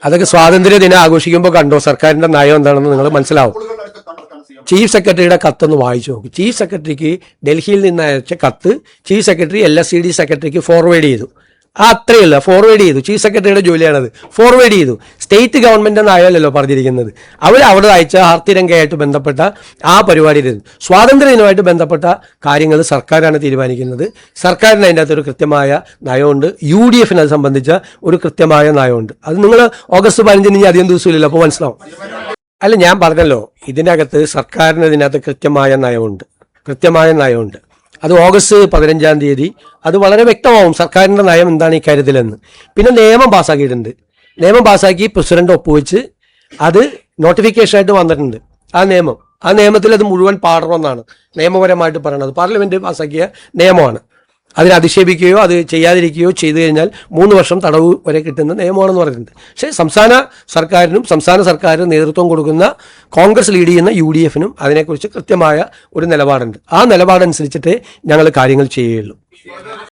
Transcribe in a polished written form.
അതൊക്കെ സ്വാതന്ത്ര്യ ദിനം ആഘോഷിക്കുമ്പോൾ കണ്ടോ സർക്കാരിന്റെ നയം എന്താണെന്ന് നിങ്ങൾ മനസ്സിലാവും. ചീഫ് സെക്രട്ടറിയുടെ കത്തൊന്ന് വായിച്ചു നോക്കും. ചീഫ് സെക്രട്ടറിക്ക് ഡൽഹിയിൽ നിന്ന് അയച്ച കത്ത് ചീഫ് സെക്രട്ടറി LSCD സെക്രട്ടറിക്ക് ഫോർവേഡ് ചെയ്തു. അത്രയല്ല, ഫോർവേഡ് ചെയ്തു. ചീഫ് സെക്രട്ടറിയുടെ ജോലിയാണത്. ഫോർവേഡ് ചെയ്തു. സ്റ്റേറ്റ് ഗവൺമെന്റ് നയമല്ലല്ലോ പറഞ്ഞിരിക്കുന്നത്. അവിടെ അയച്ച ഹാർത്തിരംഗയായിട്ട് ബന്ധപ്പെട്ട ആ പരിപാടിയിലിരുന്നു. സ്വാതന്ത്ര്യ ദിനമായിട്ട് ബന്ധപ്പെട്ട കാര്യങ്ങൾ സർക്കാരാണ് തീരുമാനിക്കുന്നത്. സർക്കാരിന് അതിൻ്റെ അകത്തൊരു കൃത്യമായ നയമുണ്ട്. UDFന് അത് സംബന്ധിച്ച ഒരു കൃത്യമായ നയമുണ്ട്. അത് നിങ്ങൾ ഓഗസ്റ്റ് 15 അധികം ദിവസമില്ലല്ലോ, അപ്പോൾ മനസ്സിലാവും. അല്ല, ഞാൻ പറഞ്ഞല്ലോ, ഇതിനകത്ത് സർക്കാരിന് ഇതിനകത്ത് കൃത്യമായ നയമുണ്ട്. അത് ഓഗസ്റ്റ് 15 അത് വളരെ വ്യക്തമാവും സർക്കാരിൻ്റെ നയം എന്താണ് ഈ കാര്യത്തിലെന്ന്. പിന്നെ നിയമം പാസ്സാക്കിയിട്ടുണ്ട്. നിയമം പാസ്സാക്കി പ്രസിഡന്റ് ഒപ്പുവെച്ച് അത് നോട്ടിഫിക്കേഷനായിട്ട് വന്നിട്ടുണ്ട്. ആ നിയമത്തിൽ അത് മുഴുവൻ പാടണമെന്നാണ് നിയമപരമായിട്ട് പറയുന്നത്. പാർലമെന്റ് പാസ്സാക്കിയ നിയമമാണ്. അതിനെ അധിക്ഷേപിക്കുകയോ അത് ചെയ്യാതിരിക്കുകയോ ചെയ്തു കഴിഞ്ഞാൽ 3 വർഷം തടവ് വരെ കിട്ടുന്ന നിയമമാണെന്ന് പറഞ്ഞിട്ടുണ്ട്. പക്ഷേ സംസ്ഥാന സർക്കാരിന് നേതൃത്വം കൊടുക്കുന്ന കോൺഗ്രസ് ലീഡ് ചെയ്യുന്ന UDFനും അതിനെക്കുറിച്ച് കൃത്യമായ ഒരു നിലപാടുണ്ട്. ആ നിലപാടനുസരിച്ചിട്ടേ ഞങ്ങൾ കാര്യങ്ങൾ ചെയ്യുകയുള്ളൂ.